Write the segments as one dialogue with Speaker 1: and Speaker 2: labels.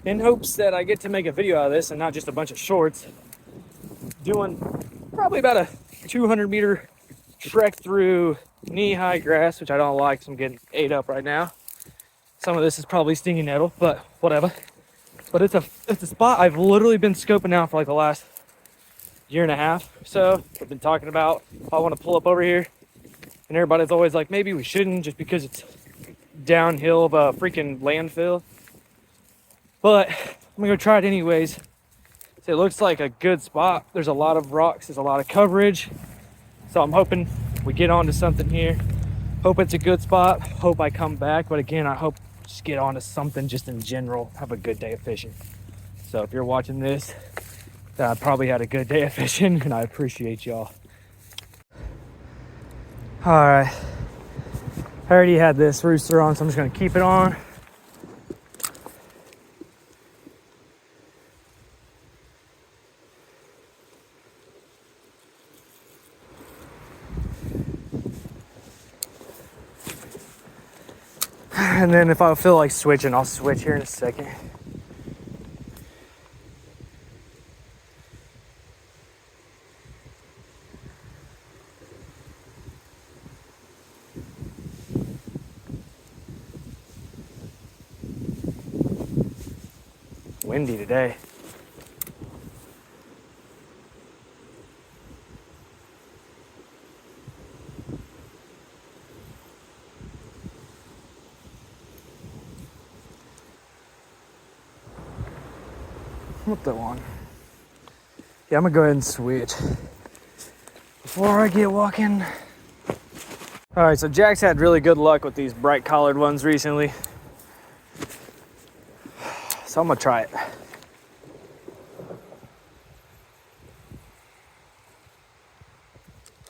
Speaker 1: in hopes that I get to make a video out of this and not just a bunch of shorts. Doing probably about a 200-meter trek through knee-high grass, which I don't like, so I'm getting ate up right now. Some of this is probably stinging nettle, but whatever. But it's a spot I've literally been scoping out for like the last year and a half or so. I've been talking about I want to pull up over here, and everybody's always like, maybe we shouldn't just because it's downhill of a freaking landfill. But I'm gonna try it anyways. So it looks like a good spot. There's a lot of rocks, there's a lot of coverage. So I'm hoping we get onto something here. Hope it's a good spot. Hope I come back. But again, I hope just get onto something just in general. Have a good day of fishing. So if you're watching this, then I probably had a good day of fishing, and I appreciate y'all. All right. I already had this rooster on, so I'm just gonna keep it on. And then if I feel like switching, I'll switch here in a second. Windy today. What the one? Yeah, I'm gonna go ahead and switch before I get walking. All right, so Jack's had really good luck with these bright collared ones recently. So I'm gonna try it.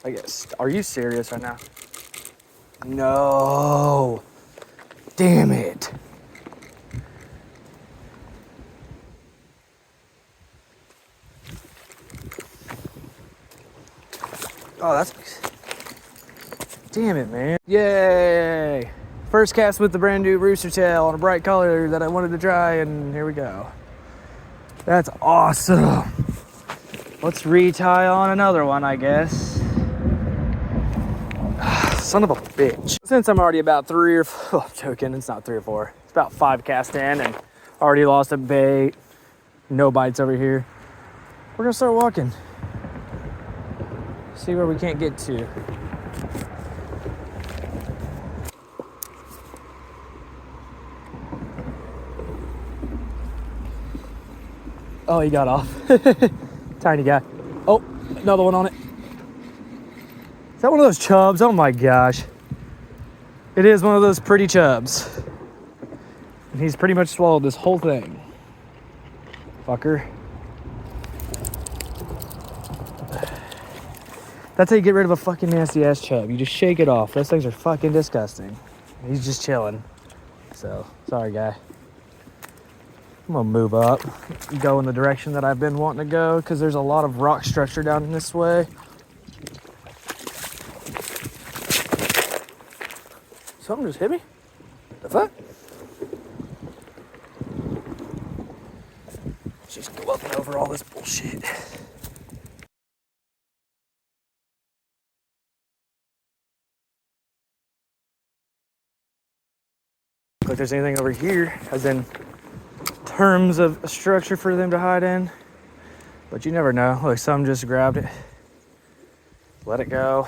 Speaker 1: I guess. Are you serious right now? No. Damn it. Oh, that's... Damn it, man. Yay. First cast with the brand new rooster tail on a bright color that I wanted to try, and here we go. That's awesome. Let's retie on another one, I guess. Son of a bitch. Since I'm already about 3 or 4, oh, I'm joking, it's not 3 or 4. It's about 5 casts in and already lost a bait. No bites over here. We're gonna start walking. See where we can't get to. Oh, he got off. Tiny guy. Oh, another one on it. Is that one of those chubs? Oh my gosh. It is one of those pretty chubs. And he's pretty much swallowed this whole thing. Fucker. That's how you get rid of a fucking nasty ass chub. You just shake it off. Those things are fucking disgusting. He's just chilling. So, sorry guy. I'm gonna move up, go in the direction that I've been wanting to go, because there's a lot of rock structure down this way. Something just hit me? The fuck? Let's just go up and over all this bullshit. If there's anything over here, as in terms of a structure for them to hide in, but you never know. Look, some just grabbed it, let it go.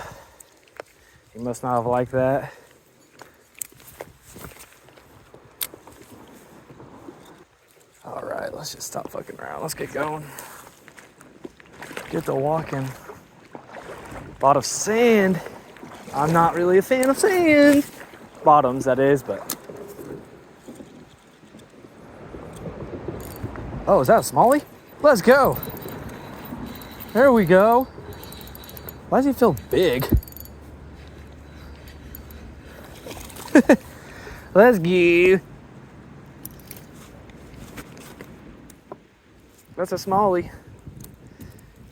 Speaker 1: He must not have liked that. All right, let's just stop fucking around. Let's get going. Get to walking. A lot of sand. I'm not really a fan of sand. Bottoms, that is, but. Oh, is that a smallie? Let's go. There we go. Why does he feel big? Let's go. That's a smallie.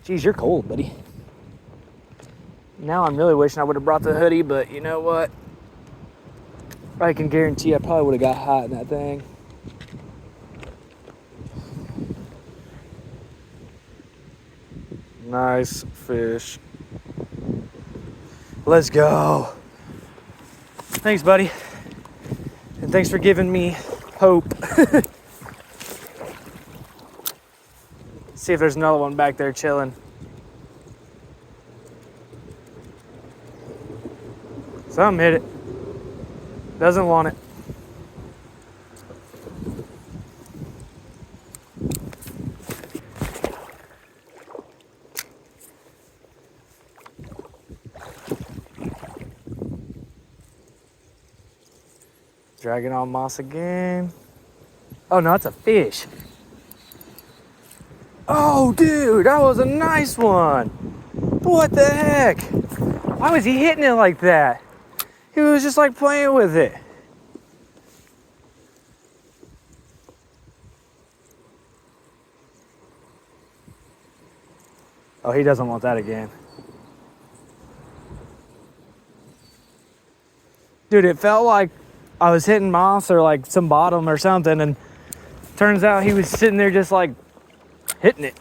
Speaker 1: Geez, you're cold, buddy. Now I'm really wishing I would have brought the hoodie, but you know what? I can guarantee I probably would have got hot in that thing. Nice fish. Let's go. Thanks, buddy. And thanks for giving me hope. See if there's another one back there chilling. Some hit it. Doesn't want it. Dragging on moss again. Oh no, it's a fish. Oh dude, that was a nice one. What the heck? Why was he hitting it like that? He was just like playing with it. Oh, he doesn't want that again. Dude, it felt like I was hitting moss or like some bottom or something, and turns out he was sitting there just like hitting it.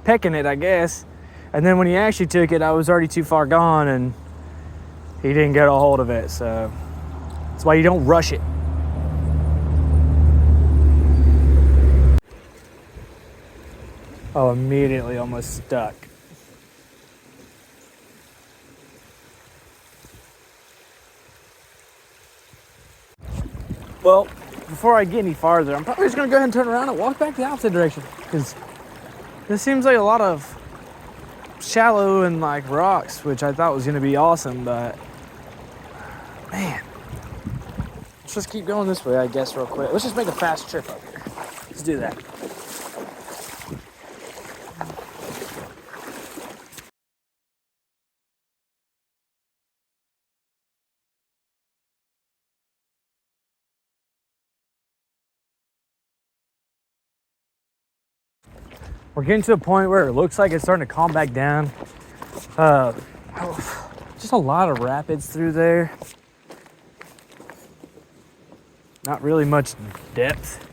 Speaker 1: Pecking it, I guess. And then when he actually took it, I was already too far gone and he didn't get a hold of it, so that's why you don't rush it. Oh, immediately almost stuck. Well, before I get any farther, I'm probably just gonna go ahead and turn around and walk back the opposite direction, because this seems like a lot of shallow and like rocks, which I thought was gonna be awesome, but man. Let's just keep going this way, I guess, real quick. Let's just make a fast trip up here. Let's do that. We're getting to a point where it looks like it's starting to calm back down. Just a lot of rapids through there. Not really much depth.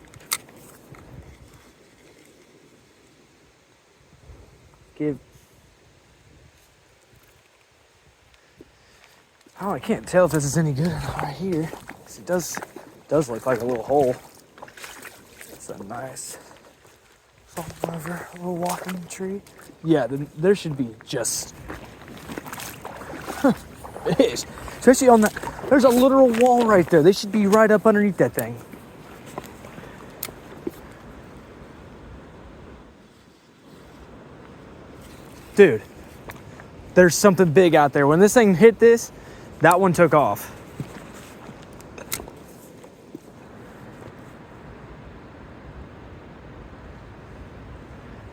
Speaker 1: Oh, I can't tell if this is any good or not right here. It does look like a little hole. It's a nice over a little walking tree. Yeah, there should be just fish. Especially on that. There's a literal wall right there. They should be right up underneath that thing. Dude, there's something big out there. When this thing hit this, that one took off.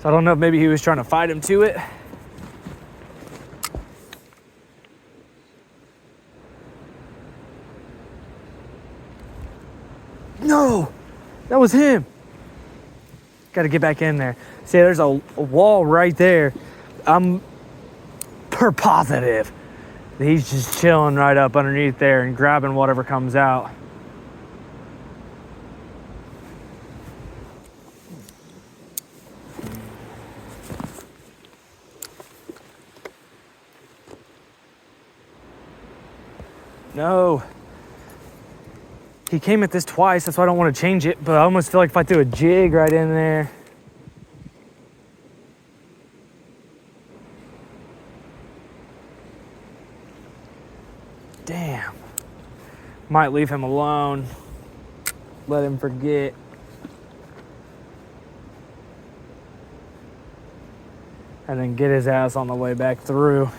Speaker 1: So I don't know if maybe he was trying to fight him to it. No, that was him. Got to get back in there. See, there's a wall right there. I'm positive that he's just chilling right up underneath there and grabbing whatever comes out. No. He came at this twice, that's why I don't want to change it, but I almost feel like if I threw a jig right in there. Damn. Might leave him alone. Let him forget. And then get his ass on the way back through.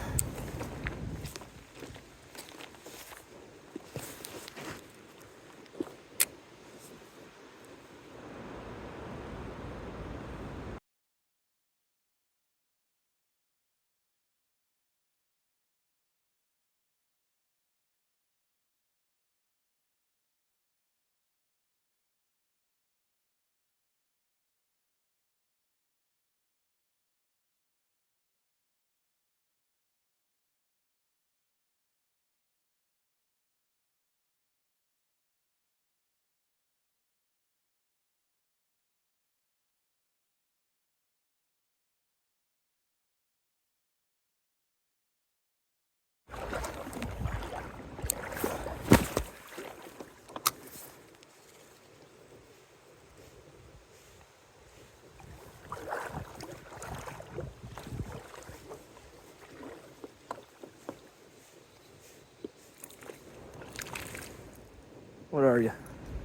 Speaker 1: What are you?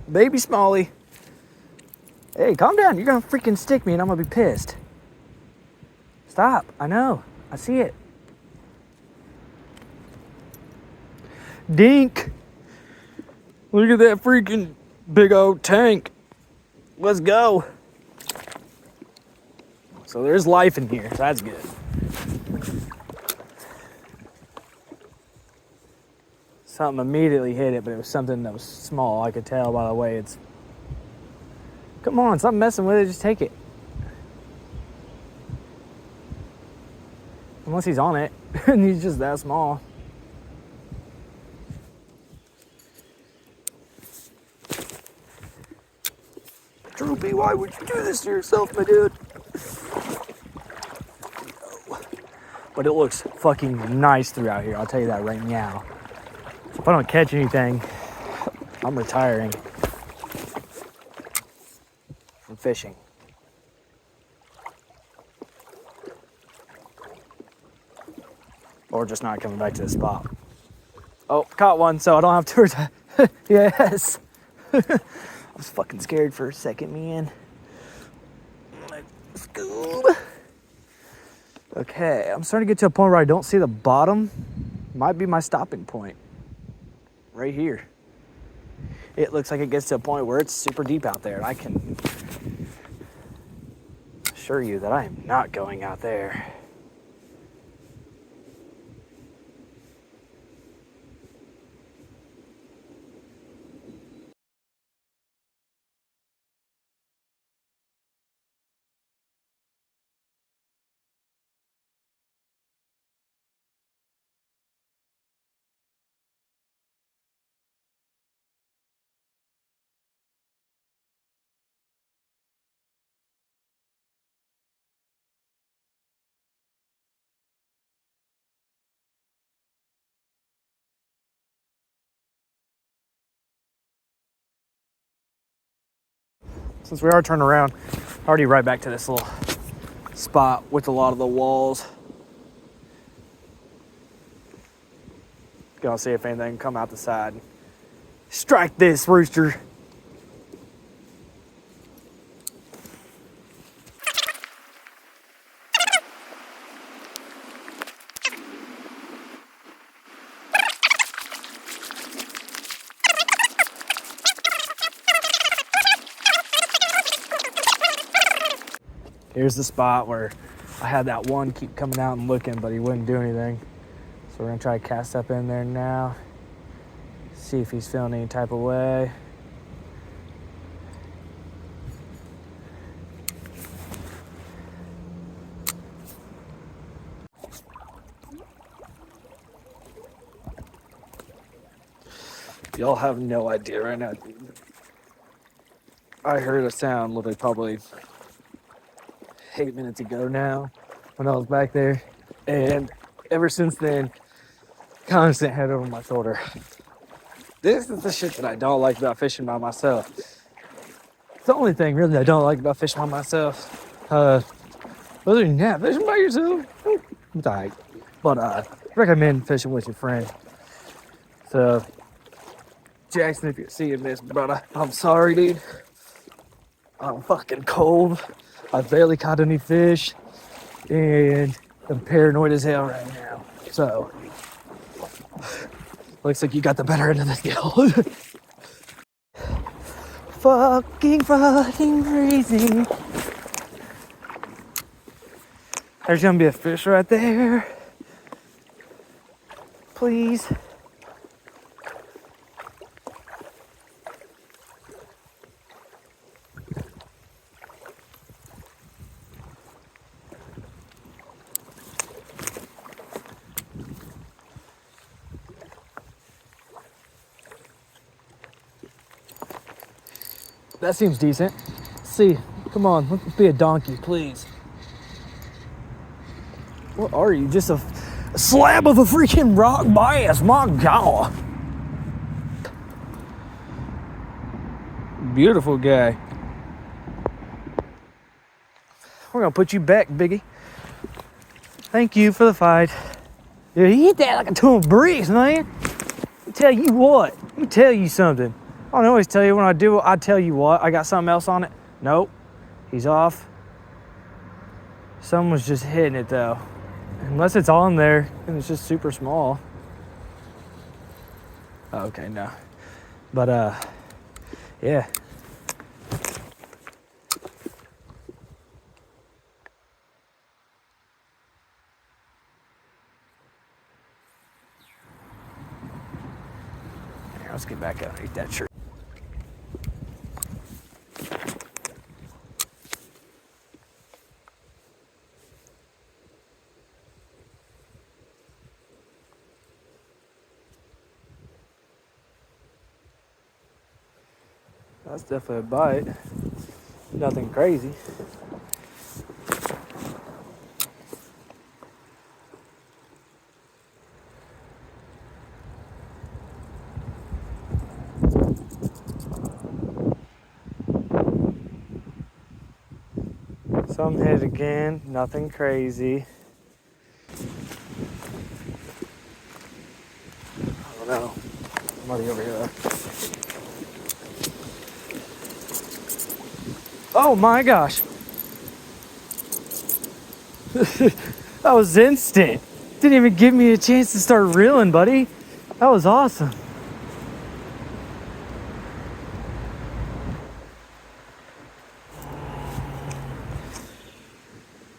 Speaker 1: Baby Smalley. Hey, calm down. You're gonna freaking stick me and I'm gonna be pissed. Stop. I know. I see it. Dink. Look at that freaking big old tank. Let's go. So there's life in here. So that's good. Something immediately hit it, but it was something that was small. I could tell by the way it's... Come on, stop messing with it. Just take it. Unless he's on it and he's just that small. Droopy, why would you do this to yourself, my dude? But it looks fucking nice throughout here. I'll tell you that right now. If I don't catch anything, I'm retiring from fishing. Or just not coming back to the spot. Oh, caught one, so I don't have to retire. Yes. I was fucking scared for a second, man. Let's go. Okay, I'm starting to get to a point where I don't see the bottom. Might be my stopping point. Right here. It looks like it gets to a point where it's super deep out there, and I can assure you that I am not going out there. Since we are turning around, already right back to this little spot with a lot of the walls. Gonna see if anything can come out the side. Strike this rooster. Here's the spot where I had that one keep coming out and looking, but he wouldn't do anything. So we're gonna try to cast up in there now. See if he's feeling any type of way. Y'all have no idea right now. I heard a sound literally probably 8 minutes ago now when I was back there, and ever since then, constant head over my shoulder. This is the shit that I don't like about fishing by myself. It's the only thing really I don't like about fishing by myself. Other than that, fishing by yourself, it's alright. But recommend fishing with your friend. So Jackson, if you're seeing this, brother, I'm sorry, dude. I'm fucking cold. I barely caught any fish, and I'm paranoid as hell right now. So, looks like you got the better end of the deal. fucking freezing. There's gonna be a fish right there. Please. That seems decent. Let's see, come on, let's be a donkey, please. What are you? Just a slab of a freaking rock bass, my God. Beautiful guy. We're gonna put you back, Biggie. Thank you for the fight. Yeah, you hit that like a ton of bricks, man. Let me tell you what. Let me tell you something. I don't always tell you when I do, I tell you what, I got something else on it. Nope, he's off. Someone's just hitting it though. Unless it's on there and it's just super small. Oh, okay, no. But yeah. Here, let's get back underneath that tree. That's definitely a bite. Nothing crazy. Some hit again, nothing crazy. I don't know. Somebody over here. Oh my gosh. That was instant. Didn't even give me a chance to start reeling, buddy. That was awesome.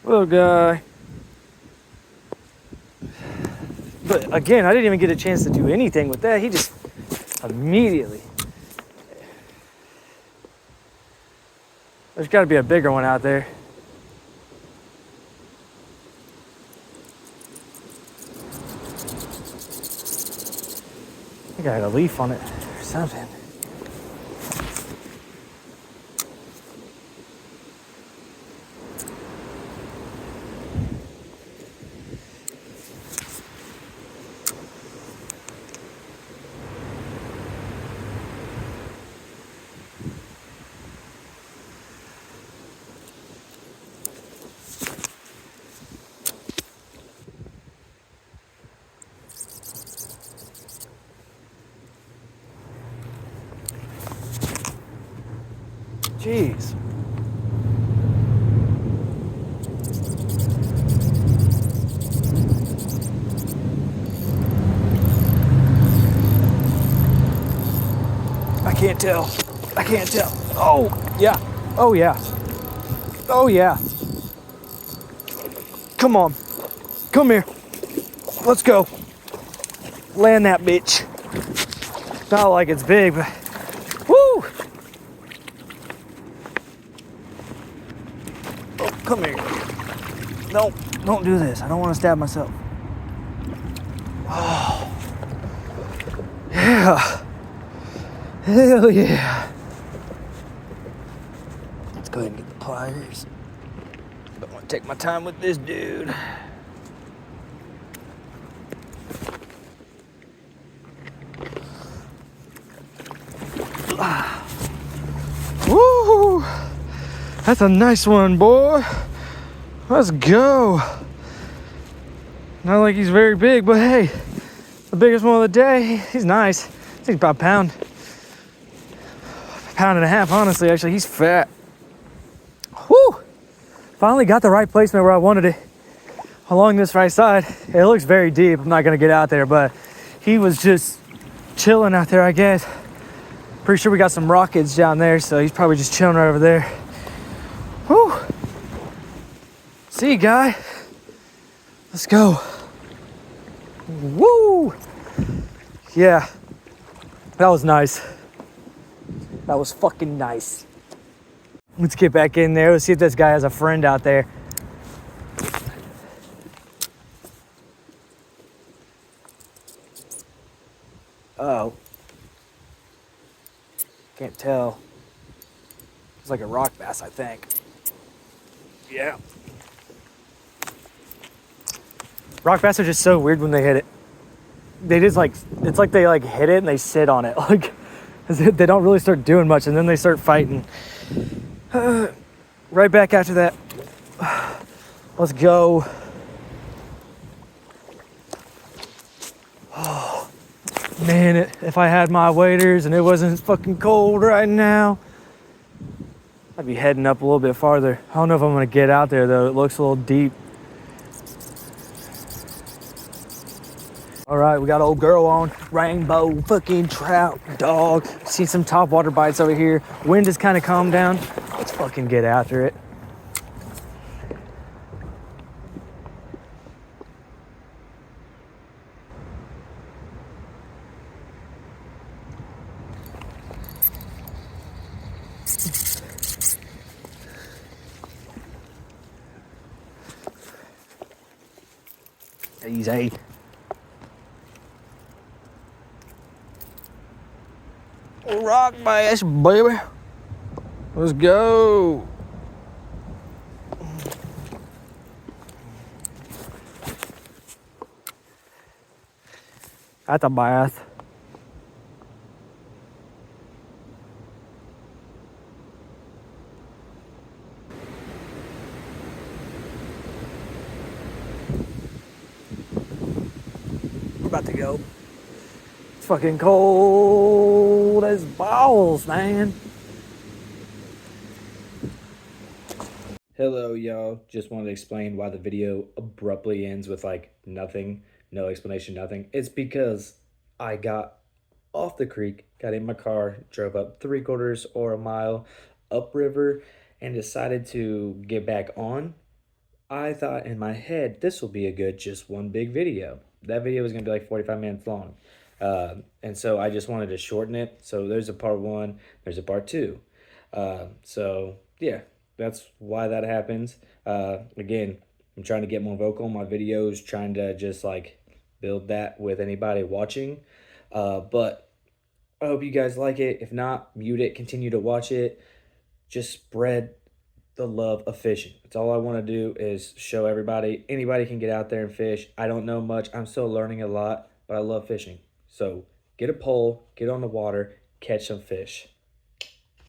Speaker 1: Little guy. But again, I didn't even get a chance to do anything with that. He just immediately. There's got to be a bigger one out there. I think I had a leaf on it or something. Jeez. I can't tell. I can't tell. Oh, yeah. Oh, yeah. Oh, yeah. Come on. Come here. Let's go. Land that bitch. Not like it's big, but woo! Oh, come here. No, don't do this. I don't want to stab myself. Oh. Yeah. Hell yeah. Let's go ahead and get the pliers. But I'm gonna take my time with this dude. Woo! That's a nice one, boy. Let's go. Not like he's very big, but hey, the biggest one of the day. He's nice. I think about a pound and a half, honestly. Actually, he's fat. Woo! Finally got the right placement where I wanted it along this right side. It looks very deep. I'm not gonna get out there, but he was just chilling out there, I guess. Pretty sure we got some rockets down there, so he's probably just chilling right over there. Woo! See you, guy. Let's go. Woo! Yeah, that was nice. That was fucking nice. Let's get back in there. Let's see if this guy has a friend out there. Oh. Can't tell. It's like a rock bass, I think. Yeah. Rock bass are just so weird when they hit it. They just like, it's like they like hit it and they sit on it. Like, they don't really start doing much and then they start fighting. Right back after that. Let's go. Oh, Man, if I had my waders and it wasn't fucking cold right now, I'd be heading up a little bit farther. I don't know if I'm gonna get out there though. It looks a little deep. All right, we got old girl on. Rainbow fucking trout, dog. Seen some topwater bites over here. Wind has kind of calmed down. Let's fucking get after it. Easy. Rock bass, baby. Let's go. That's a bass. We're about to go. It's fucking cold as balls, man. Hello, y'all. Just wanted to explain why the video abruptly ends with like nothing, no explanation, nothing. It's because I got off the creek, got in my car, drove up 3/4 or a mile upriver, and decided to get back on. I thought in my head this will be a good just one big video. That video was gonna be like 45 minutes long, and so I just wanted to shorten it. So there's a part one, there's a part two. So yeah, that's why that happens. Again, I'm trying to get more vocal in my videos, trying to just like build that with anybody watching. But I hope you guys like it. If not, mute it, continue to watch it. Just spread the love of fishing. That's all I want to do is show everybody. Anybody can get out there and fish. I don't know much. I'm still learning a lot, but I love fishing. So get a pole, get on the water, catch some fish.